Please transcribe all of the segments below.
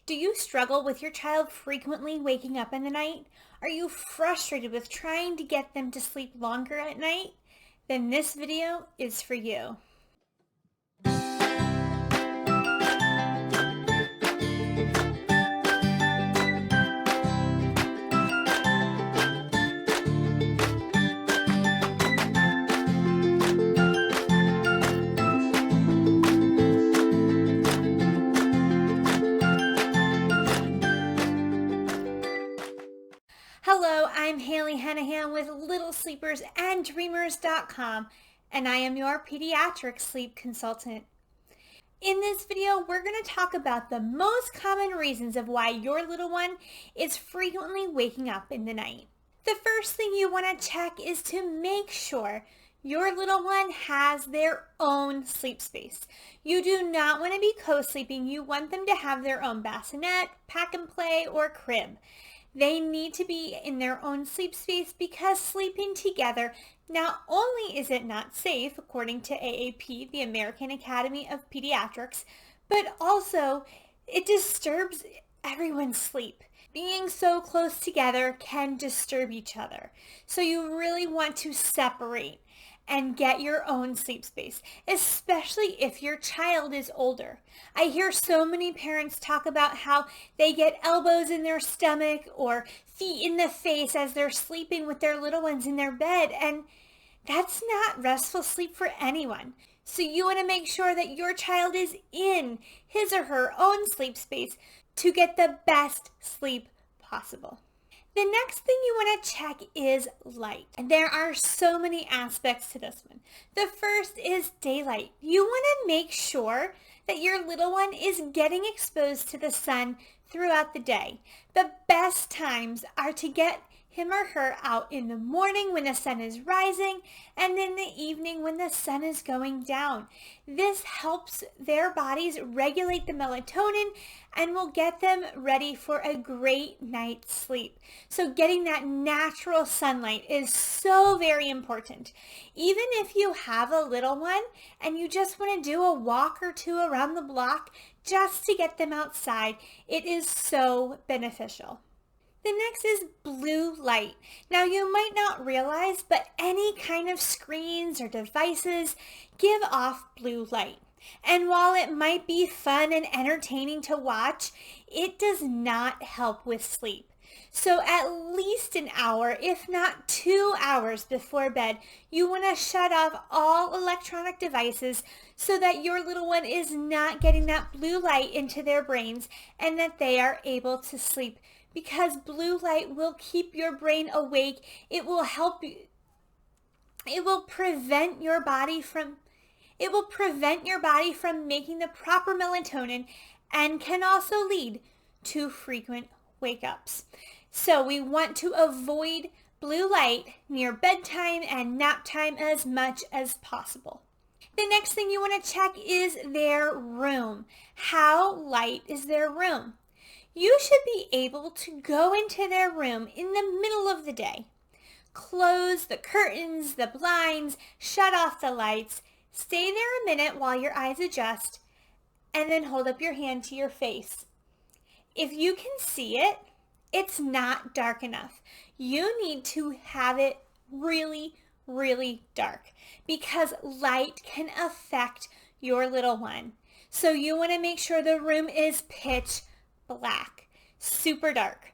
Do you struggle with your child frequently waking up in the night? Are you frustrated with trying to get them to sleep longer at night? Then this video is for you. Hello, I'm Haley Hennahan with Littlesleepersanddreamers.com, and I am your pediatric sleep consultant. In this video, we're going to talk about the most common reasons of why your little one is frequently waking up in the night. The first thing you want to check is to make sure your little one has their own sleep space. You do not want to be co-sleeping. You want them to have their own bassinet, pack and play, or crib. They need to be in their own sleep space because sleeping together, not only is it not safe, according to AAP, the American Academy of Pediatrics, but also it disturbs everyone's sleep. Being so close together can disturb each other. So you really want to separate and get your own sleep space, especially if your child is older. I hear so many parents talk about how they get elbows in their stomach or feet in the face as they're sleeping with their little ones in their bed, and that's not restful sleep for anyone. So you want to make sure that your child is in his or her own sleep space to get the best sleep possible. The next thing you want to check is light. And there are so many aspects to this one. The first is daylight. You want to make sure that your little one is getting exposed to the sun throughout the day. The best times are to get him or her out in the morning when the sun is rising and in the evening when the sun is going down. This helps their bodies regulate the melatonin and will get them ready for a great night's sleep. So getting that natural sunlight is so very important. Even if you have a little one and you just want to do a walk or two around the block just to get them outside, it is so beneficial. The next is blue light. Now you might not realize, but any kind of screens or devices give off blue light. And while it might be fun and entertaining to watch, it does not help with sleep. So at least an hour, if not 2 hours before bed, you want to shut off all electronic devices so that your little one is not getting that blue light into their brains and that they are able to sleep. Because blue light will keep your brain awake. It will help you. It will prevent your body from making the proper melatonin and can also lead to frequent wake-ups. So we want to avoid blue light near bedtime and nap time as much as possible. The next thing you want to check is their room. How light is their room? You should be able to go into their room in the middle of the day. Close the curtains, the blinds, shut off the lights, stay there a minute while your eyes adjust, and then hold up your hand to your face. If you can see it, it's not dark enough. You need to have it really, really dark because light can affect your little one. So you want to make sure the room is pitch black, super dark.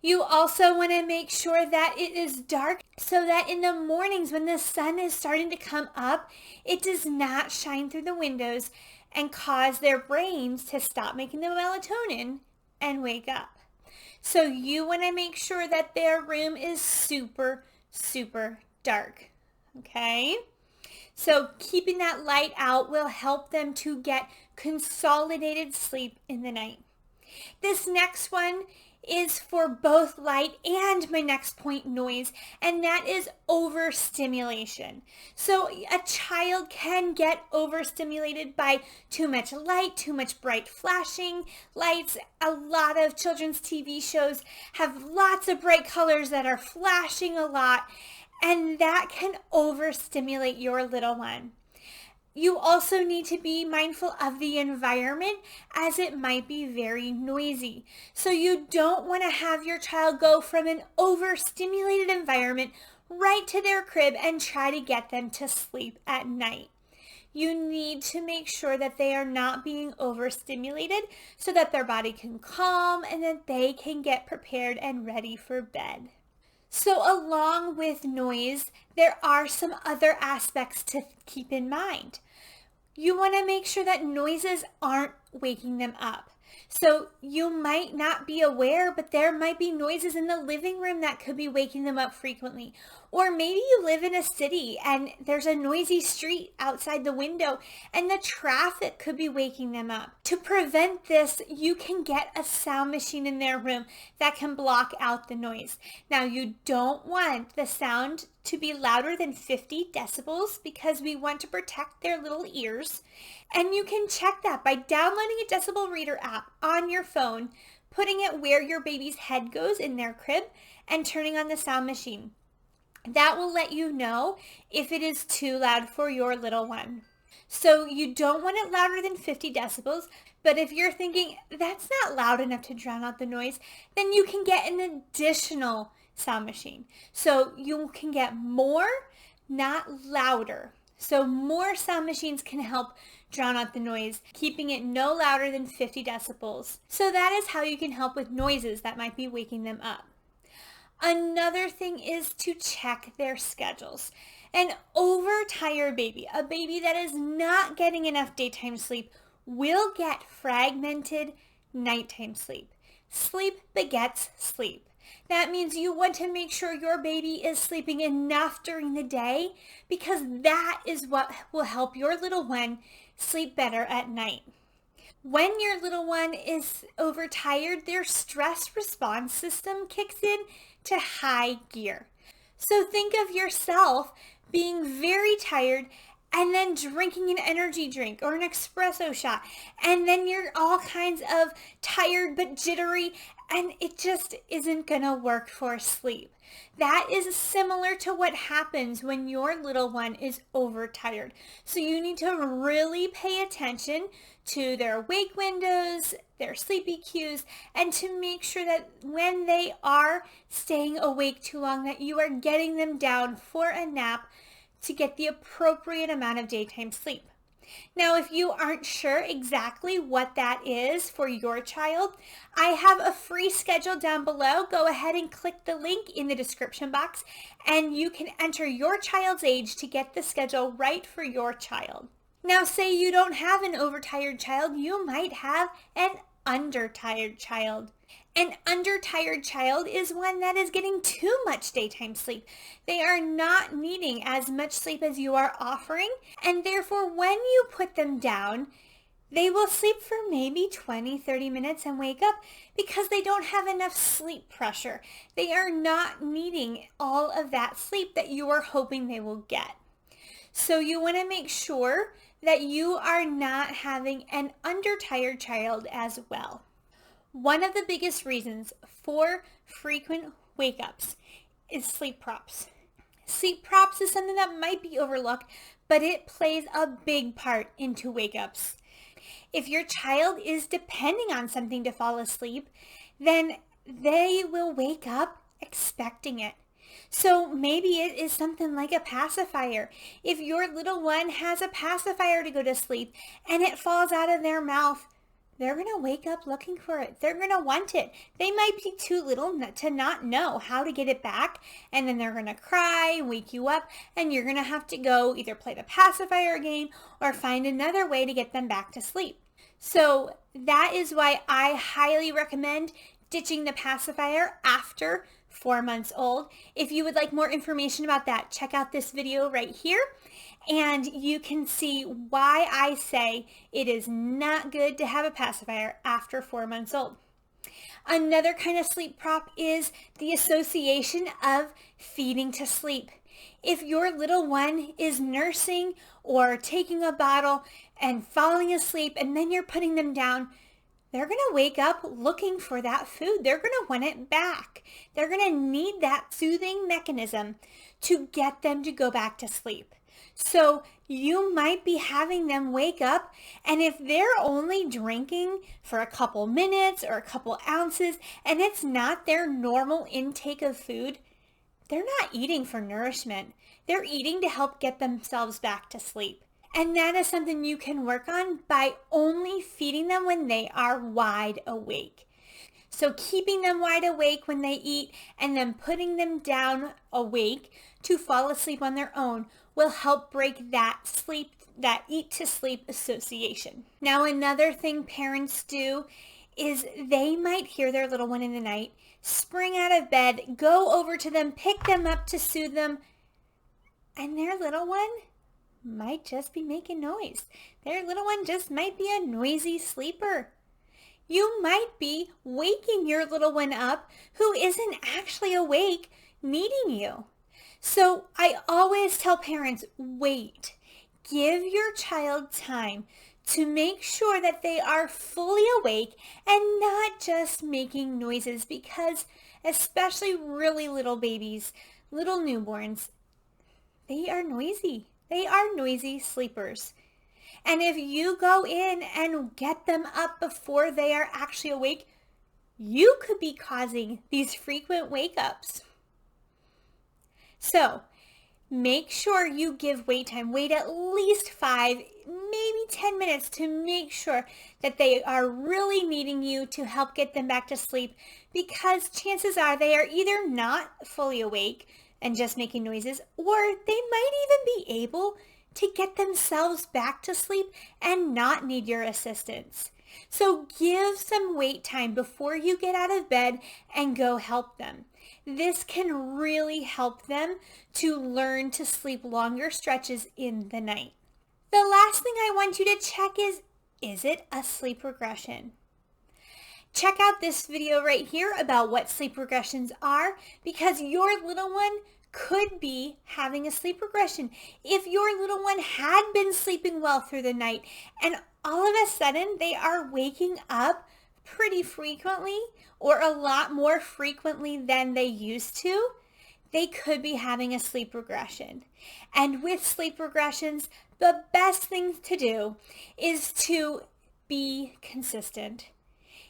You also want to make sure that it is dark so that in the mornings when the sun is starting to come up, it does not shine through the windows and cause their brains to stop making the melatonin and wake up. So you want to make sure that their room is super, super dark. Okay? So keeping that light out will help them to get consolidated sleep in the night. This next one is for both light and my next point, noise, and that is overstimulation. So a child can get overstimulated by too much light, too much bright flashing lights. A lot of children's TV shows have lots of bright colors that are flashing a lot, and that can overstimulate your little one. You also need to be mindful of the environment as it might be very noisy. So you don't want to have your child go from an overstimulated environment right to their crib and try to get them to sleep at night. You need to make sure that they are not being overstimulated so that their body can calm and that they can get prepared and ready for bed. So along with noise, there are some other aspects to keep in mind. You want to make sure that noises aren't waking them up. So you might not be aware, but there might be noises in the living room that could be waking them up frequently. Or maybe you live in a city and there's a noisy street outside the window and the traffic could be waking them up. To prevent this, you can get a sound machine in their room that can block out the noise. Now, you don't want the sound to be louder than 50 decibels because we want to protect their little ears. And you can check that by downloading a decibel reader app on your phone, putting it where your baby's head goes in their crib, and turning on the sound machine. That will let you know if it is too loud for your little one. So you don't want it louder than 50 decibels, but if you're thinking that's not loud enough to drown out the noise, then you can get an additional sound machine. So you can get more, not louder. So more sound machines can help drown out the noise, keeping it no louder than 50 decibels. So that is how you can help with noises that might be waking them up. Another thing is to check their schedules. An overtired baby, a baby that is not getting enough daytime sleep, will get fragmented nighttime sleep. Sleep begets sleep. That means you want to make sure your baby is sleeping enough during the day because that is what will help your little one sleep better at night. When your little one is overtired, their stress response system kicks in to high gear. So think of yourself being very tired and then drinking an energy drink or an espresso shot, and then you're all kinds of tired but jittery, and it just isn't gonna work for sleep. That is similar to what happens when your little one is overtired. So you need to really pay attention to their wake windows, their sleepy cues, and to make sure that when they are staying awake too long, that you are getting them down for a nap to get the appropriate amount of daytime sleep. Now, if you aren't sure exactly what that is for your child, I have a free schedule down below. Go ahead and click the link in the description box and you can enter your child's age to get the schedule right for your child. Now, say you don't have an overtired child, you might have an undertired child. An undertired child is one that is getting too much daytime sleep. They are not needing as much sleep as you are offering, and therefore when you put them down, they will sleep for maybe 20-30 minutes and wake up because they don't have enough sleep pressure. They are not needing all of that sleep that you are hoping they will get. So you want to make sure that you are not having an undertired child as well. One of the biggest reasons for frequent wake-ups is sleep props. Sleep props is something that might be overlooked, but it plays a big part into wake-ups. If your child is depending on something to fall asleep, then they will wake up expecting it. So maybe it is something like a pacifier. If your little one has a pacifier to go to sleep and it falls out of their mouth, they're going to wake up looking for it. They're going to want it. They might be too little to not know how to get it back, and then they're going to cry, wake you up, and you're going to have to go either play the pacifier game or find another way to get them back to sleep. So that is why I highly recommend ditching the pacifier after 4 months old. If you would like more information about that, check out this video right here. And you can see why I say it is not good to have a pacifier after 4 months old. Another kind of sleep prop is the association of feeding to sleep. If your little one is nursing or taking a bottle and falling asleep and then you're putting them down, they're going to wake up looking for that food. They're going to want it back. They're going to need that soothing mechanism to get them to go back to sleep. So you might be having them wake up, and if they're only drinking for a couple minutes or a couple ounces and it's not their normal intake of food, they're not eating for nourishment. They're eating to help get themselves back to sleep. And that is something you can work on by only feeding them when they are wide awake. So keeping them wide awake when they eat and then putting them down awake to fall asleep on their own will help break that eat to sleep association. Now, another thing parents do is they might hear their little one in the night, spring out of bed, go over to them, pick them up to soothe them, and their little one might just be making noise. Their little one just might be a noisy sleeper. You might be waking your little one up who isn't actually awake, needing you. So I always tell parents, wait. Give your child time to make sure that they are fully awake and not just making noises, because especially really little babies, little newborns, they are noisy. They are noisy sleepers. And if you go in and get them up before they are actually awake, you could be causing these frequent wake-ups. So make sure you give wait time. Wait at least 5, maybe 10 minutes to make sure that they are really needing you to help get them back to sleep, because chances are they are either not fully awake and just making noises, or they might even be able to get themselves back to sleep and not need your assistance. So give some wait time before you get out of bed and go help them. This can really help them to learn to sleep longer stretches in the night. The last thing I want you to check is it a sleep regression? Check out this video right here about what sleep regressions are, because your little one could be having a sleep regression. If your little one had been sleeping well through the night and all of a sudden they are waking up pretty frequently or a lot more frequently than they used to, they could be having a sleep regression. And with sleep regressions, the best thing to do is to be consistent.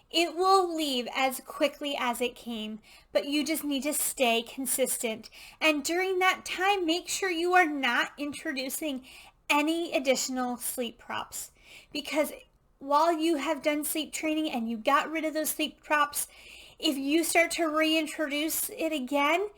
It will leave as quickly as it came, but you just need to stay consistent. And during that time, make sure you are not introducing any additional sleep props, because while you have done sleep training and you got rid of those sleep props, if you start to reintroduce it again,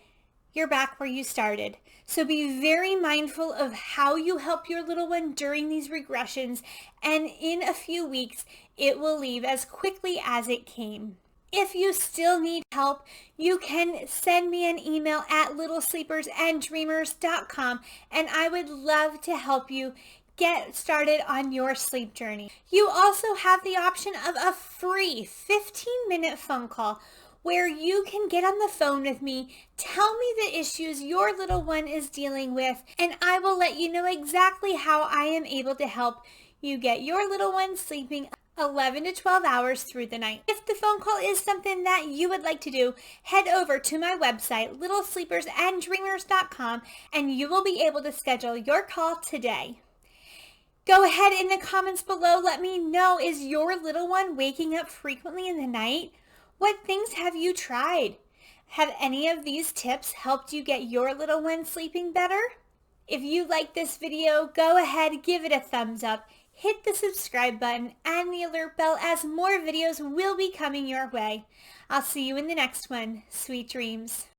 you're back where you started. So be very mindful of how you help your little one during these regressions, and in a few weeks, it will leave as quickly as it came. If you still need help, you can send me an email at littlesleepersanddreamers.com, and I would love to help you get started on your sleep journey. You also have the option of a free 15-minute phone call where you can get on the phone with me, tell me the issues your little one is dealing with, and I will let you know exactly how I am able to help you get your little one sleeping 11 to 12 hours through the night. If the phone call is something that you would like to do, head over to my website, littlesleepersanddreamers.com, and you will be able to schedule your call today. Go ahead in the comments below, let me know, is your little one waking up frequently in the night? What things have you tried? Have any of these tips helped you get your little one sleeping better? If you like this video, go ahead, give it a thumbs up, hit the subscribe button and the alert bell, as more videos will be coming your way. I'll see you in the next one. Sweet dreams.